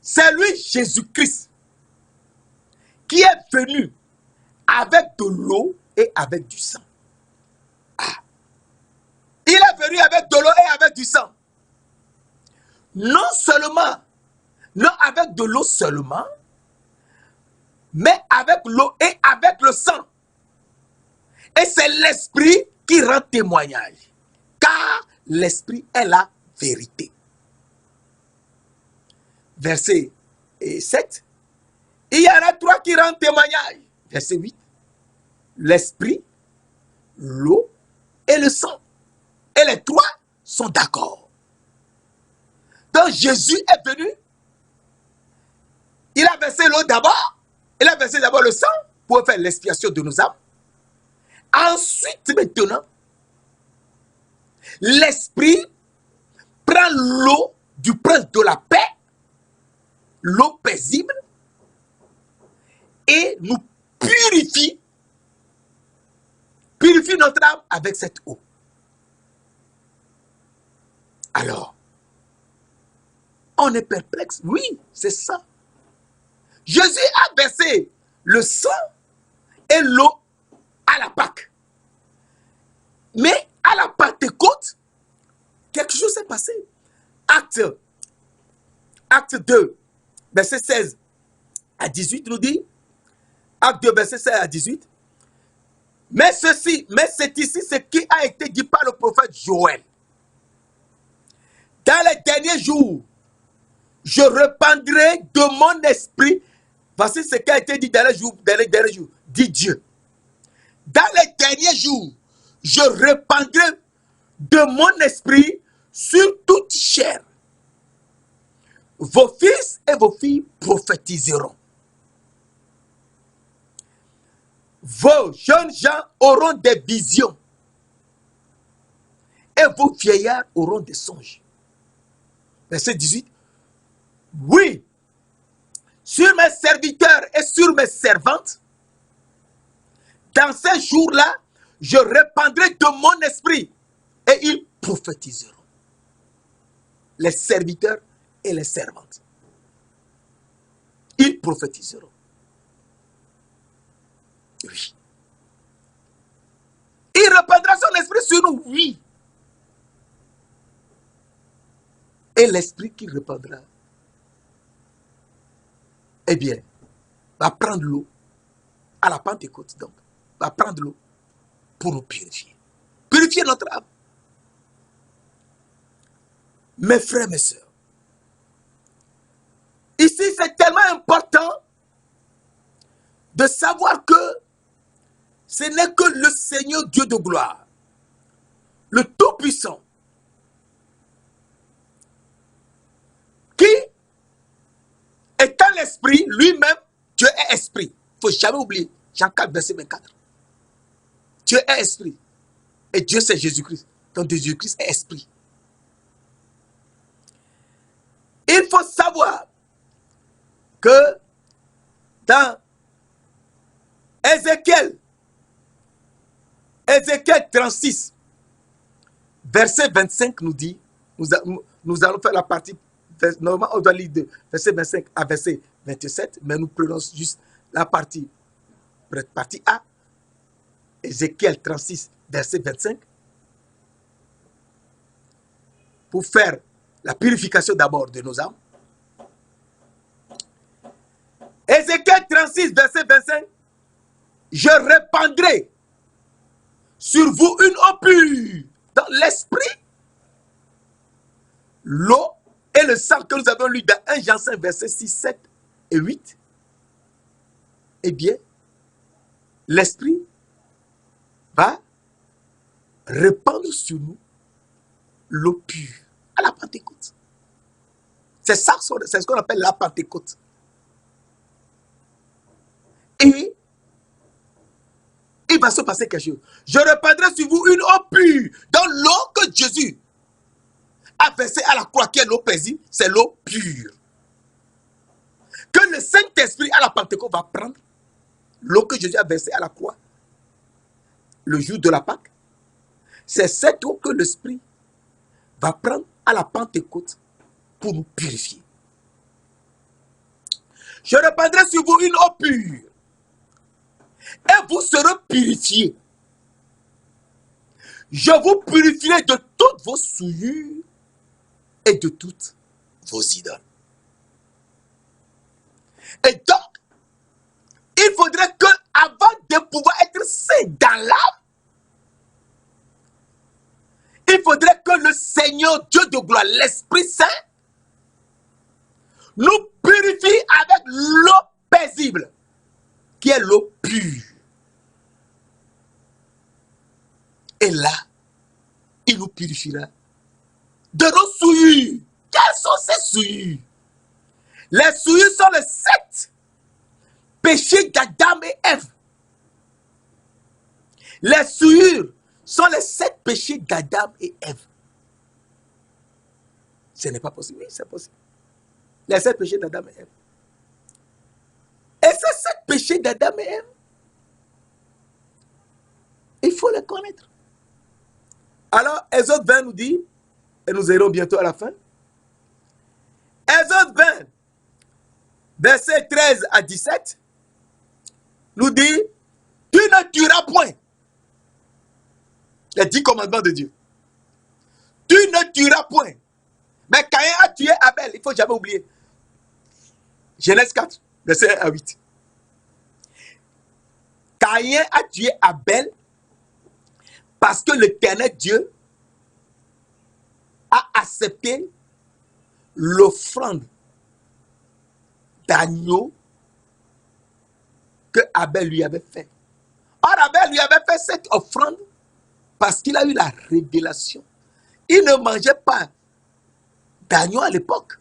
C'est lui, Jésus-Christ, qui est venu avec de l'eau et avec du sang. Ah. Il est venu avec de l'eau et avec du sang. Non seulement, non avec de l'eau seulement, mais avec l'eau et avec le sang. Et c'est l'Esprit qui rend témoignage. Car l'Esprit est la vérité. Verset 7. Il y en a trois qui rendent témoignage. Verset 8. L'Esprit, l'eau et le sang. Et les trois sont d'accord. Donc Jésus est venu. Il a versé l'eau d'abord. Il a versé d'abord le sang pour faire l'expiation de nos âmes. Ensuite, maintenant, l'Esprit prend l'eau du prince de la paix, l'eau paisible, et nous purifie notre âme avec cette eau. Alors, on est perplexe. Oui, c'est ça. Jésus a versé le sang et l'eau à la Pâque. Mais à la Pentecôte, quelque chose s'est passé. Acte 2, verset 16 à 18 nous dit, Acte 2, verset 16 à 18, mais c'est ici ce qui a été dit par le prophète Joël. Dans les derniers jours, je répandrai de mon esprit. Voici ce qui a été dit dans les derniers jours, dit Dieu. Dans les derniers jours, je répandrai de mon esprit sur toute chair. Vos fils et vos filles prophétiseront. Vos jeunes gens auront des visions et vos vieillards auront des songes. Verset 18. Oui, sur mes serviteurs et sur mes servantes, dans ces jours-là, je répandrai de mon esprit et ils prophétiseront. Les serviteurs et les servantes. Ils prophétiseront. Oui. Il répandra son esprit sur nous, oui. Et l'esprit qu'il répandra, eh bien, va prendre l'eau à la Pentecôte, donc, va prendre l'eau pour nous purifier. Purifier notre âme. Mes frères, mes sœurs, ici, c'est tellement important de savoir que ce n'est que le Seigneur Dieu de gloire, le Tout-Puissant, qui, étant l'Esprit, lui-même, Dieu est Esprit. Il ne faut jamais oublier. Jean 4, verset 24. Dieu est Esprit. Et Dieu, c'est Jésus-Christ. Donc Jésus-Christ est Esprit. Il faut savoir que dans Ézéchiel 36, verset 25 nous dit, nous allons faire la partie, normalement on doit lire de verset 25 à verset 27, mais nous prenons juste la partie A, Ézéchiel 36, verset 25, pour faire la purification d'abord de nos âmes. Ézéchiel 36, verset 25, je répandrai sur vous une eau pure dans l'esprit, l'eau et le sang que nous avons lu dans 1 Jean 5, verset 6, 7 et 8. Eh bien, l'esprit va répandre sur nous l'eau pure à la Pentecôte. C'est ça, c'est ce qu'on appelle la Pentecôte. Et il va se passer quelque chose. Je répandrai sur vous une eau pure. Dans l'eau que Jésus a versée à la croix, qui est l'eau paisible, c'est l'eau pure. Que le Saint-Esprit à la Pentecôte va prendre l'eau que Jésus a versée à la croix le jour de la Pâque. C'est cette eau que l'Esprit va prendre à la Pentecôte pour nous purifier. Je répandrai sur vous une eau pure et vous serez purifiés. Je vous purifierai de toutes vos souillures et de toutes vos idoles. Et donc, il faudrait que, avant de pouvoir être saint dans l'âme, il faudrait que le Seigneur Dieu de gloire, l'Esprit Saint, nous purifie avec l'eau paisible, qui est l'eau pure. Et là, il nous purifiera de nos souillures. Quelles sont ces souillures? Les souillures sont les 7 péchés d'Adam et Ève. Les souillures sont les 7 péchés d'Adam et Ève. Ce n'est pas possible. Oui, c'est possible. Les 7 péchés d'Adam et Ève. Et ces 7 péchés d'Adam et Ève, il faut les connaître. Alors, Exode 20 nous dit, et nous irons bientôt à la fin, Exode 20, versets 13 à 17, nous dit, tu ne tueras point. Les 10 commandements de Dieu. Tu ne tueras point. Mais Caïn a tué Abel, il ne faut jamais oublier. Genèse 4, verset 1 à 8. Caïn a tué Abel parce que l'Éternel Dieu a accepté l'offrande d'agneau que Abel lui avait fait. Or, Abel lui avait fait cette offrande parce qu'il a eu la révélation. Il ne mangeait pas d'agneau à l'époque.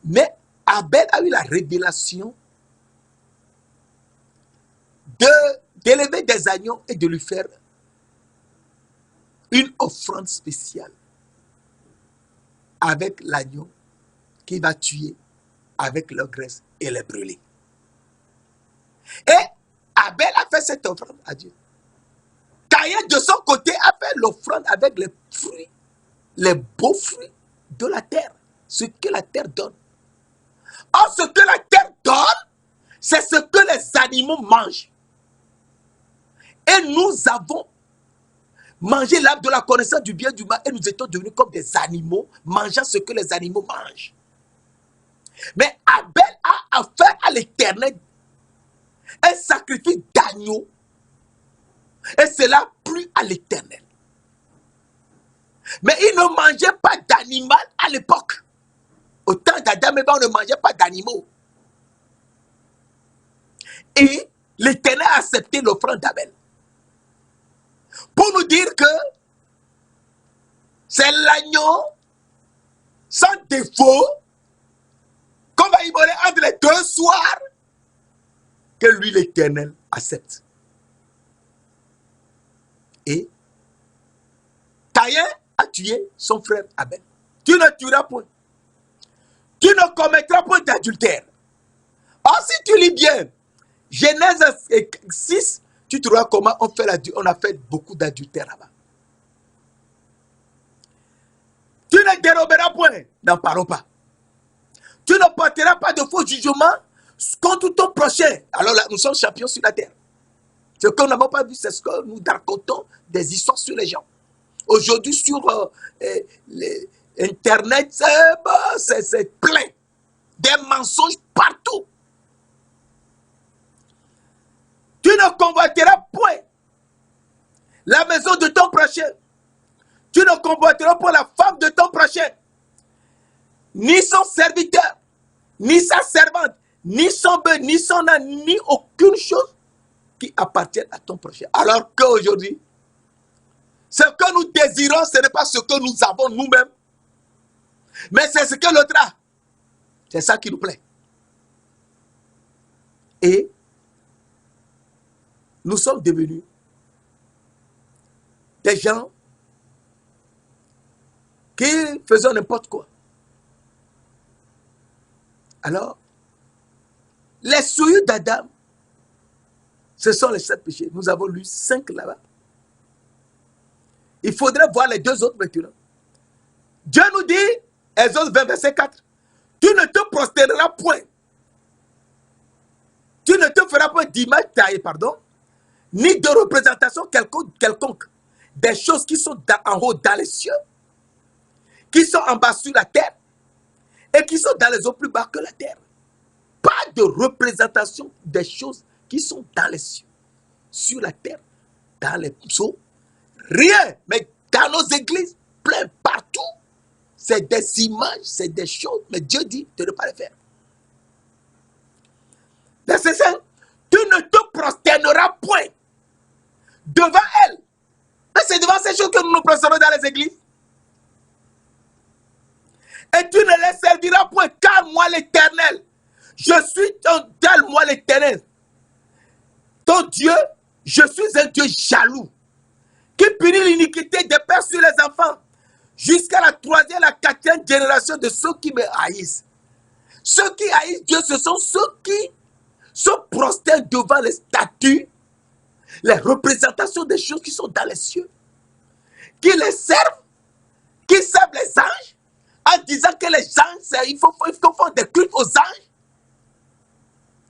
Mais Abel a eu la révélation d'élever des agneaux et de lui faire une offrande spéciale avec l'agneau qu'il va tuer avec leur graisse et les brûler. Et Abel a fait cette offrande à Dieu. Caïn, de son côté, a fait l'offrande avec les fruits, les beaux fruits de la terre, ce que la terre donne. Or, ce que la terre donne, c'est ce que les animaux mangent. Et nous avons mangé l'arbre de la connaissance du bien et du mal et nous étions devenus comme des animaux, mangeant ce que les animaux mangent. Mais Abel a offert à l'Éternel un sacrifice d'agneau et cela plut à l'Éternel. Mais il ne mangeait pas d'animal à l'époque. Au temps d'Adam et Ève, on ne mangeait pas d'animaux. Et l'Éternel a accepté l'offrande d'Abel. Pour nous dire que c'est l'agneau sans défaut qu'on va immoler entre les deux soirs que lui, l'Éternel, accepte. Et Caïn a tué son frère Abel. Tu ne tueras point. Tu ne commettras point d'adultère. Or, si tu lis bien Genèse 6, tu trouveras comment on a fait beaucoup d'adultère là-bas. Tu ne déroberas point, n'en parlons pas. Tu ne porteras pas de faux jugements contre ton prochain. Alors là, nous sommes champions sur la terre. Ce que nous n'avons pas vu, c'est ce que nous racontons des histoires sur les gens. Aujourd'hui, sur Internet, c'est plein. Des mensonges partout. Tu ne convoiteras point la maison de ton prochain. Tu ne convoiteras point la femme de ton prochain. Ni son serviteur, ni sa servante, ni son bœuf, ni son âne, ni aucune chose qui appartienne à ton prochain. Alors qu'aujourd'hui, ce que nous désirons, ce n'est pas ce que nous avons nous-mêmes, mais c'est ce que l'autre a. C'est ça qui nous plaît. Et nous sommes devenus des gens qui faisaient n'importe quoi. Alors, les souillures d'Adam, ce sont les 7 péchés. Nous avons lu 5 là-bas. Il faudrait voir les 2 autres maintenant. Dieu nous dit, Exode 20, verset 4, tu ne te prosterneras point. Tu ne te feras point d'image taillée, ni de représentation quelconque des choses qui sont en haut dans les cieux, qui sont en bas sur la terre, et qui sont dans les eaux plus bas que la terre. Pas de représentation des choses qui sont dans les cieux, sur la terre, dans les eaux. Rien, mais dans nos églises, plein partout, c'est des images, c'est des choses, mais Dieu dit de ne pas les faire. Verset 5, tu ne te prosterneras point devant elle. Mais c'est devant ces choses que nous nous prosternons dans les églises. Et tu ne les serviras point, car moi l'Éternel, je suis ton tel, moi l'Éternel, ton Dieu, je suis un Dieu jaloux, qui punit l'iniquité des pères sur les enfants, jusqu'à la 3e, la 4e génération de ceux qui me haïssent. Ceux qui haïssent Dieu, ce sont ceux qui se prosternent devant les statues, les représentations des choses qui sont dans les cieux, qui les servent, qui servent les anges, en disant que les anges, il faut faire des cultes aux anges.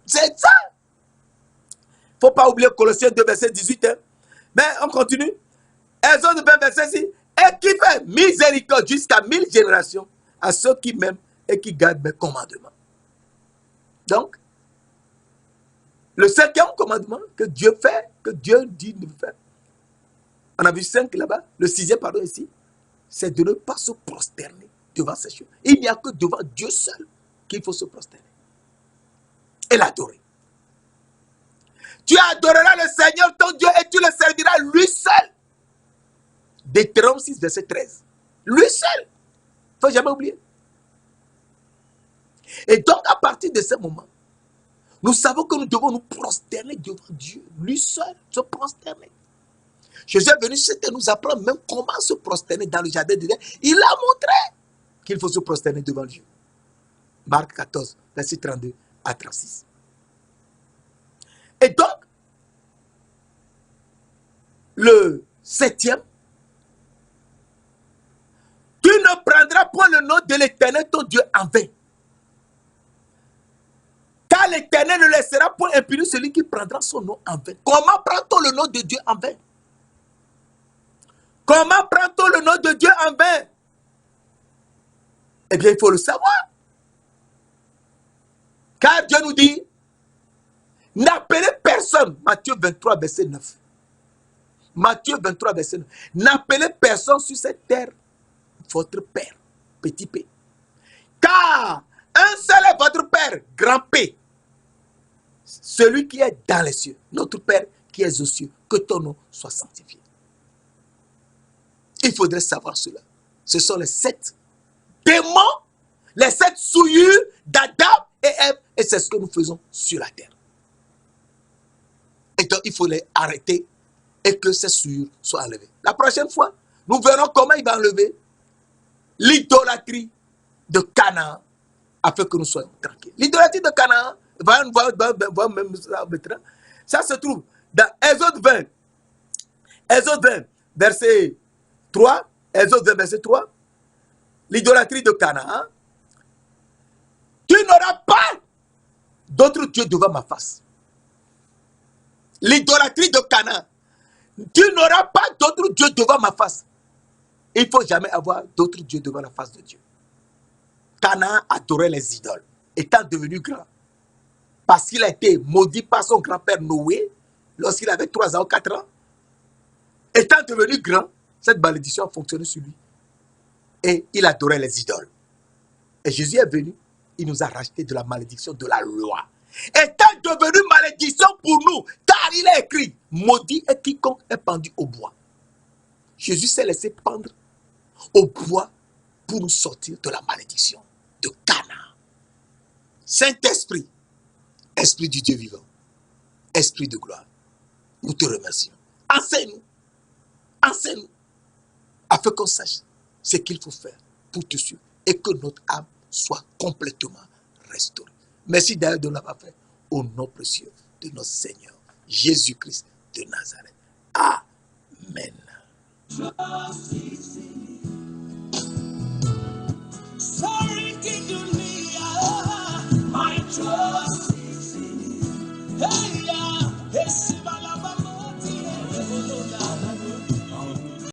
C'est ça. Il ne faut pas oublier Colossiens 2, verset 18. Hein. Mais on continue. Exode 20, verset 6. Et qui fait miséricorde jusqu'à 1000 générations à ceux qui m'aiment et qui gardent mes commandements. Donc, le 5e commandement que Dieu fait, que Dieu dit de faire. On a vu 5 là-bas. Le 6e, pardon, ici. C'est de ne pas se prosterner devant ces choses. Il n'y a que devant Dieu seul qu'il faut se prosterner. Et l'adorer. Tu adoreras le Seigneur ton Dieu et tu le serviras lui seul. Deutéronome 6, verset 13. Lui seul. Il ne faut jamais oublier. Et donc, à partir de ce moment, Nous savons que nous devons nous prosterner devant Dieu, lui seul, se prosterner. Jésus est venu nous apprendre même comment se prosterner dans le jardin d'Éden. Il a montré qu'il faut se prosterner devant Dieu. Marc 14, verset 32 à 36. Et donc, le 7e, tu ne prendras point le nom de l'Éternel ton Dieu en vain. Car l'Éternel ne laissera point impuni celui qui prendra son nom en vain. Comment prend-on le nom de Dieu en vain? Comment prend-on le nom de Dieu en vain? Eh bien, il faut le savoir. Car Dieu nous dit, n'appelez personne, Matthieu 23, verset 9. Matthieu 23, verset 9. N'appelez personne sur cette terre votre Père, petit P. Car un seul est votre Père, grand P. Celui qui est dans les cieux, notre Père qui est aux cieux, que ton nom soit sanctifié. Il faudrait savoir cela. Ce sont les 7 démons, les 7 souillures d'Adam et Ève, et c'est ce que nous faisons sur la terre. Et donc, il faut les arrêter et que ces souillures soient enlevées. La prochaine fois, nous verrons comment il va enlever l'idolâtrie de Canaan afin que nous soyons tranquilles. L'idolâtrie de Canaan, ça se trouve dans Exode 20. Exode 20, verset 3. Exode 20, verset 3. L'idolâtrie de Canaan. Tu n'auras pas d'autre Dieu devant ma face. L'idolâtrie de Canaan. Tu n'auras pas d'autre Dieu devant ma face. Il ne faut jamais avoir d'autre Dieu devant la face de Dieu. Canaan adorait les idoles, étant devenu grand. Parce qu'il a été maudit par son grand-père Noé, lorsqu'il avait 3 ans ou 4 ans. Étant devenu grand, cette malédiction a fonctionné sur lui. Et il adorait les idoles. Et Jésus est venu, il nous a racheté de la malédiction de la loi. Étant devenu malédiction pour nous, car il est écrit, maudit est quiconque est pendu au bois. Jésus s'est laissé pendre au bois pour nous sortir de la malédiction de Canaan. Saint-Esprit, Esprit du Dieu vivant, Esprit de gloire, nous te remercions. Enseigne-nous, afin qu'on sache ce qu'il faut faire pour te suivre et que notre âme soit complètement restaurée. Merci d'ailleurs de l'avoir fait au nom précieux de notre Seigneur Jésus-Christ de Nazareth. Amen.